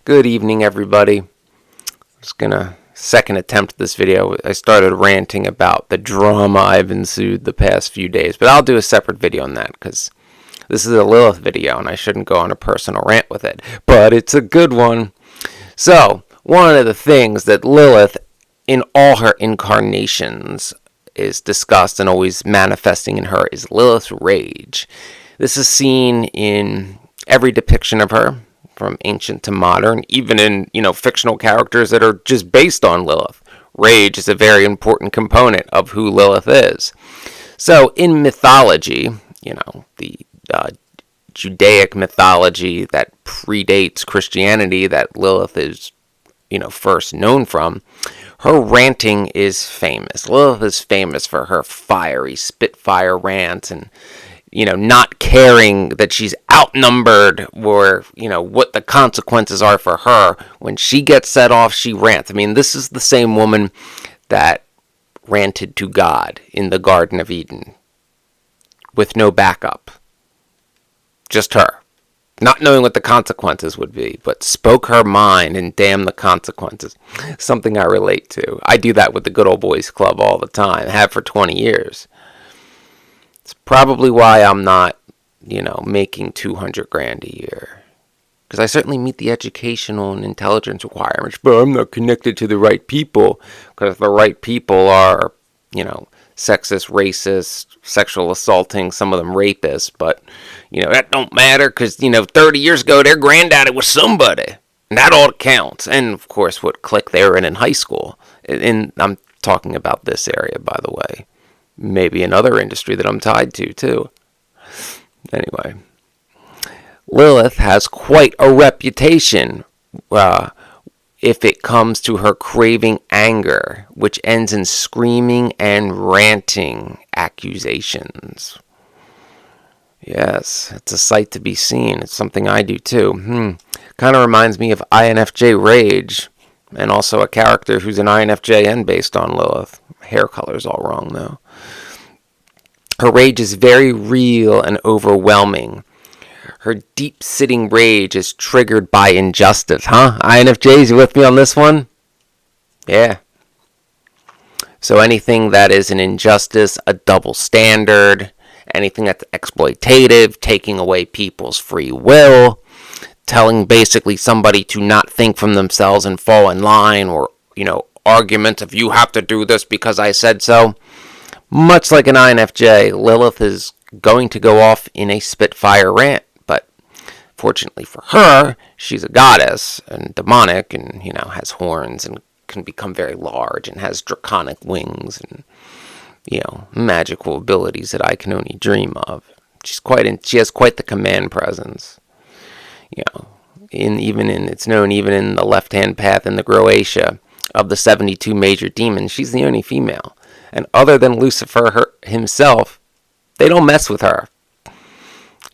Good evening, everybody. I'm just gonna second attempt at this video. I started ranting about the drama I've ensued the past few days, but I'll do a separate video on that because this is a Lilith video and I shouldn't go on a personal rant with it, but it's a good one. So, one of the things that Lilith, in all her incarnations, is discussed and always manifesting in her is Lilith Rage. This is seen in every depiction of her, from ancient to modern, even in, fictional characters that are just based on Lilith. Rage is a very important component of who Lilith is. So in mythology, the Judaic mythology that predates Christianity that Lilith is, first known from, her ranting is famous. Lilith is famous for her fiery spitfire rants and not caring that she's outnumbered or, what the consequences are for her. When she gets set off, she rants. I mean, this is the same woman that ranted to God in the Garden of Eden with no backup. Just her. Not knowing what the consequences would be, but spoke her mind and damn the consequences. Something I relate to. I do that with the Good Old Boys Club all the time. I have for 20 years. It's probably why I'm not, making $200,000 a year. Because I certainly meet the educational and intelligence requirements, but I'm not connected to the right people. Because the right people are, sexist, racist, sexual assaulting, some of them rapists. But, that don't matter because, 30 years ago, their granddaddy was somebody. And that all counts. And, of course, what clique they were in high school. And I'm talking about this area, by the way. Maybe another industry that I'm tied to, too. Anyway, Lilith has quite a reputation if it comes to her craving anger, which ends in screaming and ranting accusations. Yes, it's a sight to be seen. It's something I do, too. Kind of reminds me of INFJ Rage, and also a character who's an INFJN based on Lilith. Hair color's all wrong, though. Her rage is very real and overwhelming. Her deep-sitting rage is triggered by injustice. Huh? INFJs, you with me on this one? Yeah. So anything that is an injustice, a double standard, anything that's exploitative, taking away people's free will, telling basically somebody to not think from themselves and fall in line, or, arguments of you have to do this because I said so. Much like an INFJ, Lilith is going to go off in a spitfire rant, but fortunately for her, she's a goddess and demonic and, has horns and can become very large and has draconic wings and, magical abilities that I can only dream of. She has quite the command presence. It's known even in the left-hand path in the Croatia of the 72 major demons, she's the only female. And other than Lucifer himself, they don't mess with her.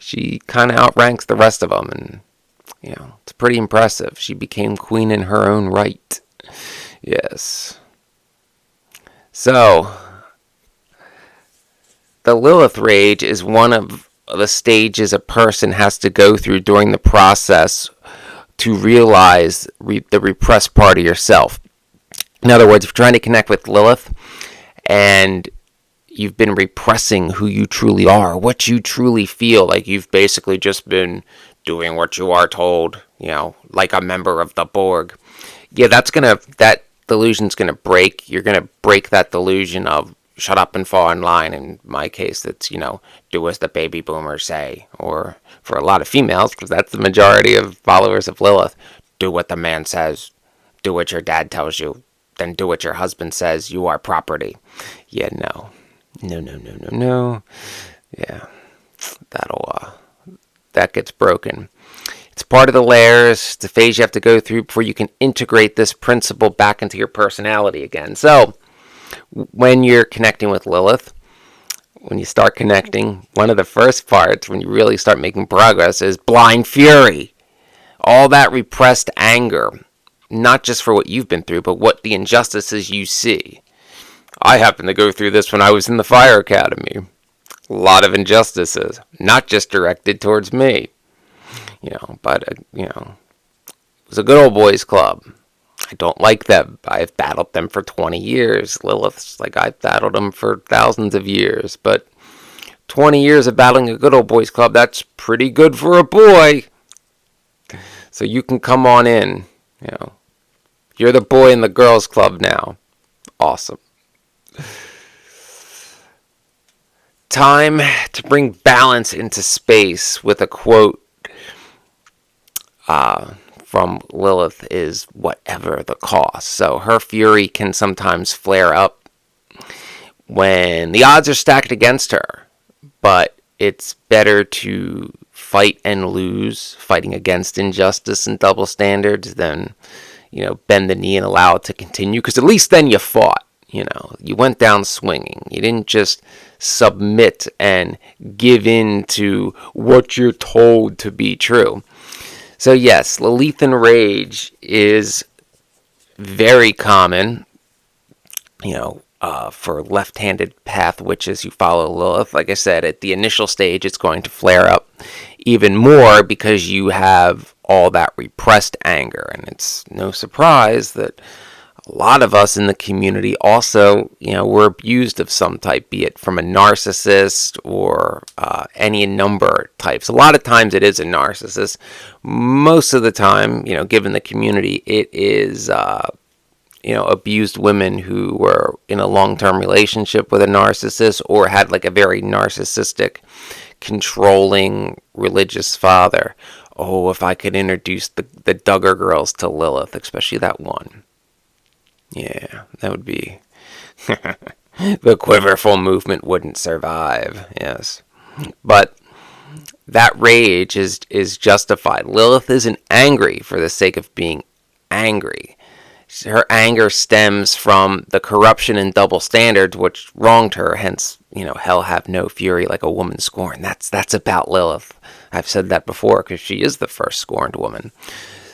She kind of outranks the rest of them. And, it's pretty impressive. She became queen in her own right. Yes. So, the Lilith Rage is one of the stages a person has to go through during the process to realize the repressed part of yourself. In other words, if you're trying to connect with Lilith, and you've been repressing who you truly are, what you truly feel, like you've basically just been doing what you are told, like a member of the Borg. Yeah, that delusion's gonna break. You're gonna break that delusion of shut up and fall in line. In my case, it's, do as the baby boomers say. Or for a lot of females, because that's the majority of followers of Lilith, do what the man says, do what your dad tells you. Then do what your husband says, you are property. Yeah, no. Yeah, that gets broken. It's part of the layers, the phase you have to go through before you can integrate this principle back into your personality again. So, when you're connecting with Lilith, when you start connecting, one of the first parts, when you really start making progress, is blind fury. All that repressed anger. Not just for what you've been through, but what the injustices you see. I happened to go through this when I was in the Fire Academy. A lot of injustices, not just directed towards me. But was a good old boys club. I don't like them. I've battled them for 20 years. Lilith's like I've battled them for thousands of years. But 20 years of battling a good old boys club, that's pretty good for a boy. So you can come on in. You're the boy in the girls club now. Awesome. Time to bring balance into space with a quote from Lilith is whatever the cost. So her fury can sometimes flare up when the odds are stacked against her, but it's better to fight and lose, fighting against injustice and double standards, than bend the knee and allow it to continue, because at least then you fought. You went down swinging. You didn't just submit and give in to what you're told to be true. So yes, Lilith Rage is very common, for left-handed path witches who follow Lilith. Like I said, at the initial stage, it's going to flare up even more because you have all that repressed anger. And it's no surprise that a lot of us in the community also, were abused of some type, be it from a narcissist or any number of types. A lot of times it is a narcissist. Most of the time, given the community, it is, abused women who were in a long-term relationship with a narcissist or had like a very narcissistic, controlling religious father. Oh, if I could introduce the Duggar girls to Lilith, especially that one. Yeah, that would be... the quiverful movement wouldn't survive, yes. But that rage is justified. Lilith isn't angry for the sake of being angry. Her anger stems from the corruption and double standards which wronged her, hence, hell have no fury like a woman scorned. That's about Lilith. I've said that before because she is the first scorned woman.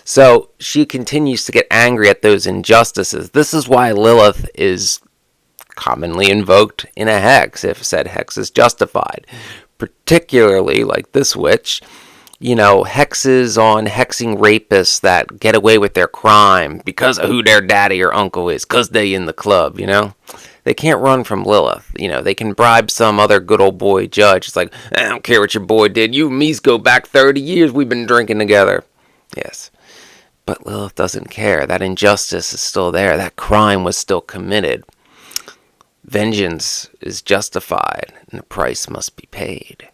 So she continues to get angry at those injustices. This is why Lilith is commonly invoked in a hex, if said hex is justified. Particularly like this witch, hexes on hexing rapists that get away with their crime because of who their daddy or uncle is, because they in the club, They can't run from Lilith. They can bribe some other good old boy judge. It's like, I don't care what your boy did. You and me's go back 30 years. We've been drinking together. Yes. But Lilith doesn't care. That injustice is still there. That crime was still committed. Vengeance is justified, and the price must be paid.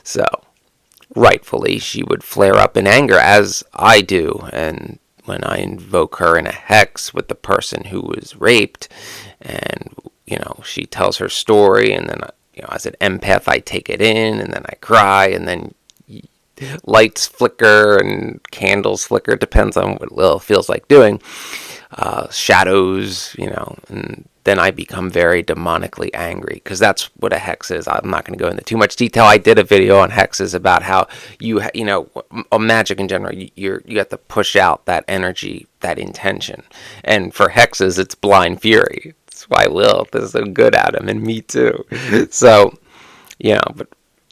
So, rightfully, she would flare up in anger, as I do, and when I invoke her in a hex with the person who was raped, and, she tells her story, and then, as an empath, I take it in, and then I cry, and then lights flicker and candles flicker. It depends on what Lilith feels like doing. Shadows, and then I become very demonically angry, because that's what a hex is. I'm not going to go into too much detail. I did a video on hexes about how magic in general, you have to push out that energy, that intention. And for hexes, it's blind fury. That's why Lilith is so good at them, and me too. So, but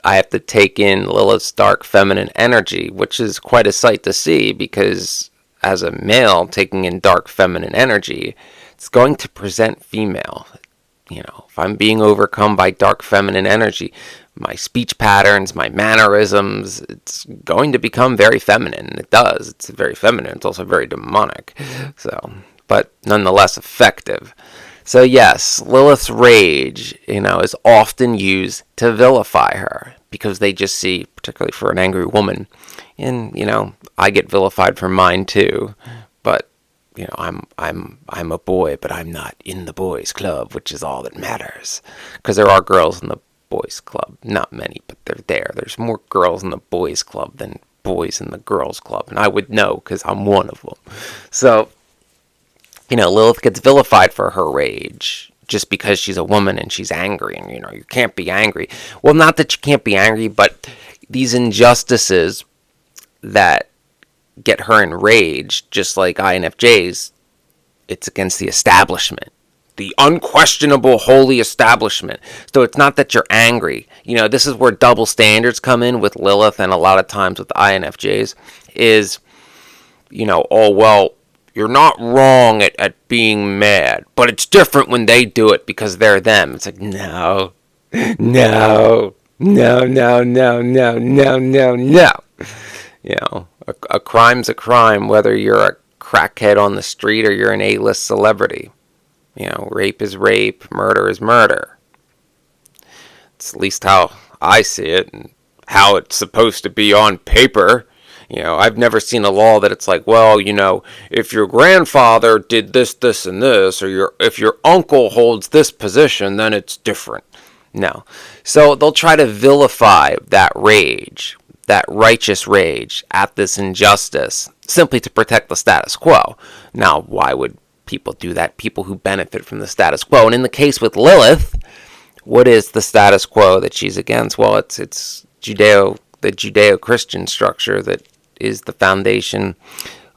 I have to take in Lilith's dark feminine energy, which is quite a sight to see, because as a male taking in dark feminine energy, it's going to present female. If I'm being overcome by dark feminine energy, my speech patterns, my mannerisms, it's going to become very feminine. It does. It's very feminine. It's also very demonic. So, but nonetheless effective. So yes, Lilith's rage, is often used to vilify her, because they just see, particularly for an angry woman, and I get vilified for mine too, but I'm a boy, but I'm not in the boys' club, which is all that matters, because there are girls in the boys' club, not many, but they're there. There's more girls in the boys' club than boys in the girls' club, and I would know because I'm one of them. So, Lilith gets vilified for her rage just because she's a woman and she's angry, and you can't be angry. Well, not that you can't be angry, but these injustices that get her enraged, just like INFJs, it's against the establishment, the unquestionable holy establishment. So it's not that you're angry. This is where double standards come in with Lilith, and a lot of times with INFJs, is oh, well, you're not wrong at being mad, but it's different when they do it because they're them. It's like, no, no, no, no, no, no, no, no, no. A crime's a crime, whether you're a crackhead on the street or you're an A-list celebrity. Rape is rape, murder is murder. It's at least how I see it and how it's supposed to be on paper. I've never seen a law that it's like, well, if your grandfather did this, this, and this, or if your uncle holds this position, then it's different. No. So they'll try to vilify that rage, that righteous rage at this injustice, simply to protect the status quo. Now, why would people do that? People who benefit from the status quo. And in the case with Lilith, what is the status quo that she's against? Well, it's the Judeo-Christian structure that is the foundation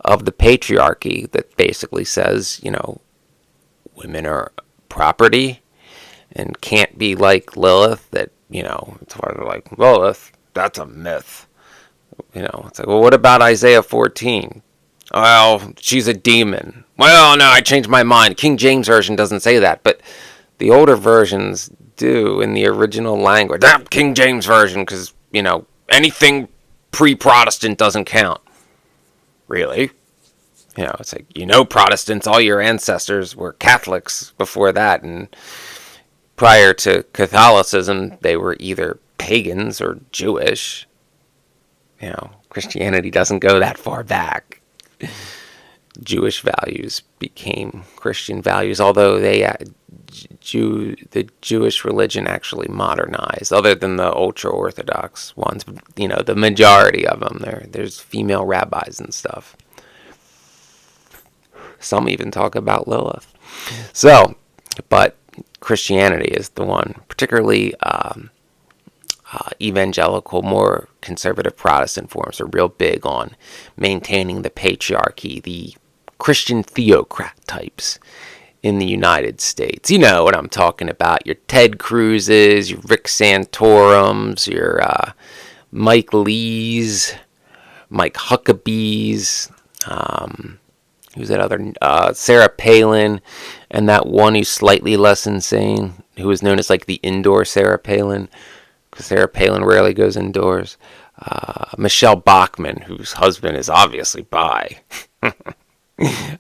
of the patriarchy that basically says, women are property and can't be like Lilith, that, it's hard to like Lilith, that's a myth. It's like, well, what about Isaiah 14? Well, she's a demon. Well, no, I changed my mind. King James Version doesn't say that, but the older versions do in the original language. That King James Version, because, anything pre-Protestant doesn't count. Really? It's like, Protestants, all your ancestors were Catholics before that, and prior to Catholicism, they were either pagans or Jewish. Christianity doesn't go that far back. Jewish values became Christian values, although the Jewish religion actually modernized, other than the ultra-Orthodox ones. The majority of them, there's female rabbis and stuff. Some even talk about Lilith. So, but Christianity is the one, particularly evangelical, more conservative Protestant forms are real big on maintaining the patriarchy, the Christian theocrat types in the United States. You know what I'm talking about. Your Ted Cruzes, your Rick Santorums, your Mike Lees, Mike Huckabees, who's that other, Sarah Palin, and that one who's slightly less insane, who is known as like the indoor Sarah Palin, because Sarah Palin rarely goes indoors. Michelle Bachmann, whose husband is obviously bi.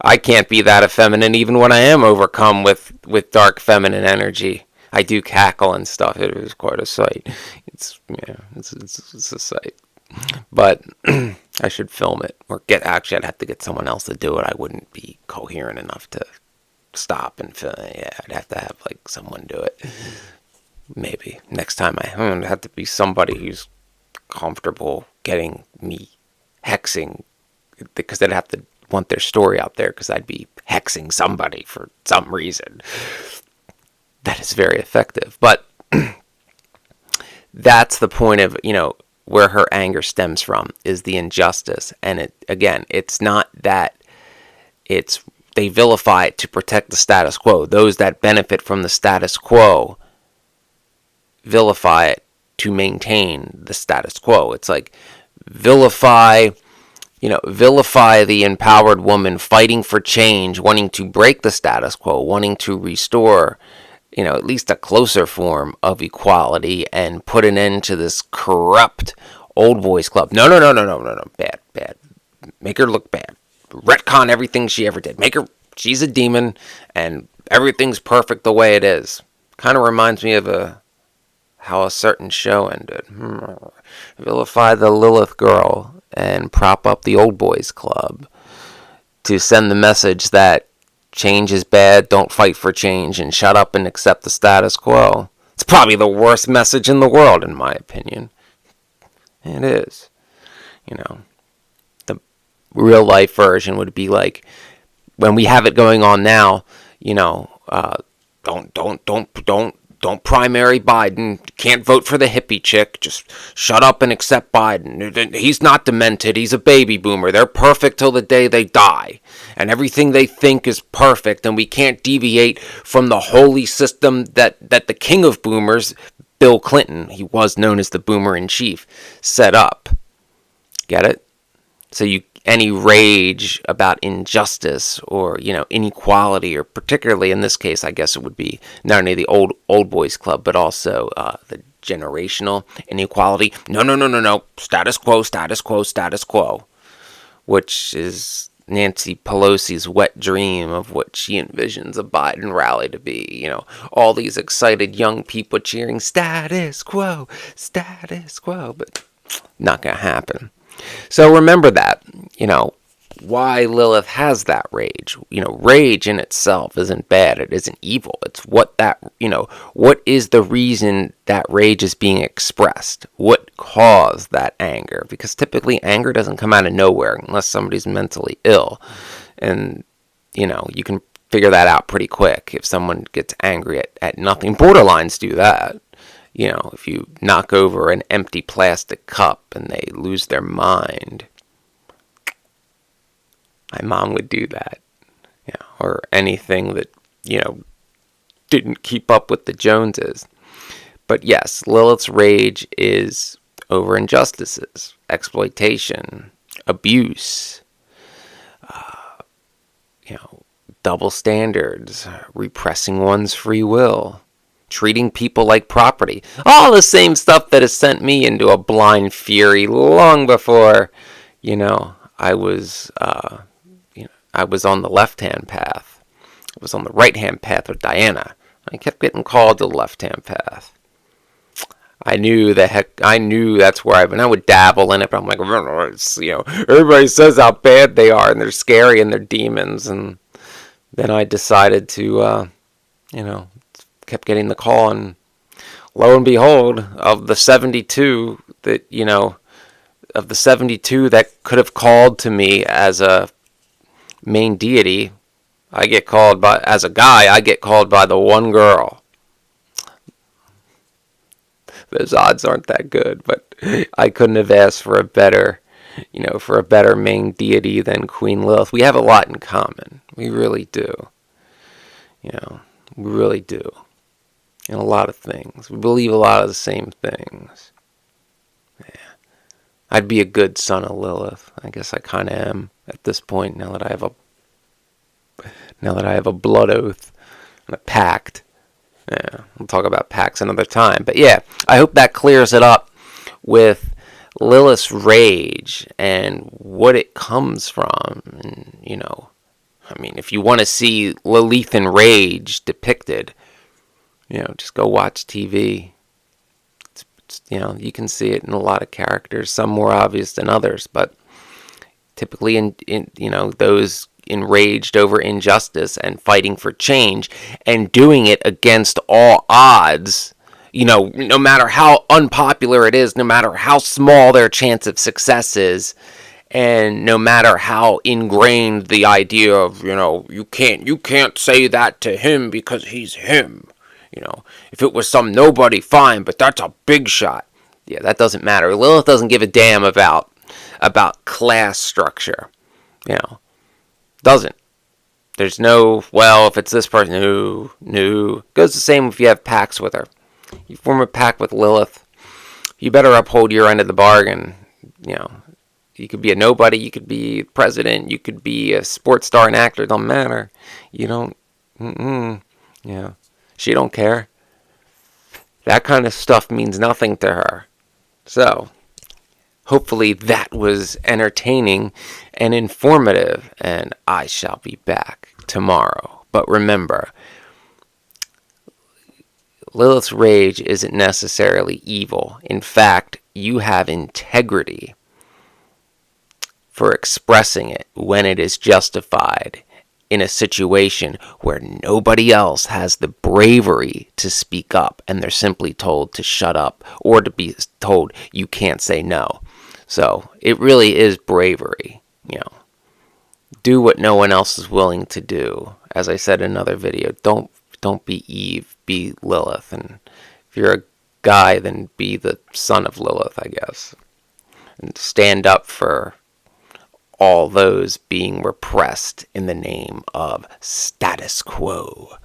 I can't be that effeminate even when I am overcome with dark feminine energy. I do cackle and stuff. It is quite a sight. It's a sight. But I should film it, or actually I'd have to get someone else to do it. I wouldn't be coherent enough to stop and film. Yeah, I'd have to have like someone do it. Maybe next time I'd have to be somebody who's comfortable getting me hexing, because they'd have to want their story out there, because I'd be hexing somebody for some reason. That is very effective. But that's the point of, where her anger stems from, is the injustice. And it's not that they vilify it to protect the status quo. Those that benefit from the status quo vilify it to maintain the status quo. It's like vilify the empowered woman fighting for change, wanting to break the status quo, wanting to restore, at least a closer form of equality, and put an end to this corrupt old boys club. No. Bad. Make her look bad. Retcon everything she ever did. She's a demon, and everything's perfect the way it is. Kind of reminds me of how a certain show ended. Vilify the Lilith girl and prop up the old boys club to send the message that change is bad, don't fight for change, and shut up and accept the status quo. It's probably the worst message in the world, in my opinion. It is. The real life version would be like, when we have it going on now, don't primary Biden. Can't vote for the hippie chick. Just shut up and accept Biden. He's not demented. He's a baby boomer. They're perfect till the day they die. And everything they think is perfect. And we can't deviate from the holy system that the king of boomers, Bill Clinton, he was known as the boomer in chief, set up. Get it? So any rage about injustice or, inequality, or particularly in this case, I guess it would be not only the old boys club, but also the generational inequality. No, no, no, no, no. Status quo, status quo, status quo. Which is Nancy Pelosi's wet dream of what she envisions a Biden rally to be. All these excited young people cheering status quo, but not going to happen. So remember that, why Lilith has that rage. Rage in itself isn't bad. It isn't evil. It's what is the reason that rage is being expressed? What caused that anger? Because typically anger doesn't come out of nowhere unless somebody's mentally ill. And, you can figure that out pretty quick if someone gets angry at nothing. Borderlines do that. If you knock over an empty plastic cup and they lose their mind. My mom would do that, or anything that, didn't keep up with the Joneses. But yes, Lilith's rage is over injustices, exploitation, abuse, double standards, repressing one's free will, treating people like property. All the same stuff that has sent me into a blind fury long before, I was on the left-hand path. I was on the right-hand path with Diana. I kept getting called to the left-hand path. I knew that's where I would dabble in it, but I'm like, everybody says how bad they are, and they're scary, and they're demons, and then I decided to, kept getting the call, and lo and behold, of the 72 that, that could have called to me as a main deity, I get called by, as a guy, I get called by the one girl. Those odds aren't that good, but I couldn't have asked for a better, main deity than Queen Lilith. We have a lot in common. We really do. We really do. In a lot of things. We believe a lot of the same things. Yeah. I'd be a good son of Lilith. I guess I kind of am at this point, now that I have a blood oath and a pact. Yeah, we'll talk about pacts another time. But yeah, I hope that clears it up with Lilith's rage and what it comes from. And, if you want to see Lilithan rage depicted, just go watch TV. You can see it in a lot of characters, some more obvious than others, but typically in those enraged over injustice and fighting for change and doing it against all odds, no matter how unpopular it is, no matter how small their chance of success is, and no matter how ingrained the idea of, you can't say that to him because he's him. If it was some nobody, fine, but that's a big shot. Yeah, that doesn't matter. Lilith doesn't give a damn about class structure. Doesn't. There's no, if it's this person, no. Goes the same if you have pacts with her. You form a pact with Lilith, you better uphold your end of the bargain. You could be a nobody, you could be president, you could be a sports star, an actor, it don't matter. You don't, she don't care. That kind of stuff means nothing to her. So, hopefully that was entertaining and informative, and I shall be back tomorrow. But remember, Lilith's rage isn't necessarily evil. In fact, you have integrity for expressing it when it is justified in a situation where nobody else has the bravery to speak up, and they're simply told to shut up or to be told you can't say no. So it really is bravery. Do what no one else is willing to do. As I said in another video, don't be Eve, be Lilith. And if you're a guy, then be the son of Lilith, I guess. And stand up for all those being repressed in the name of status quo.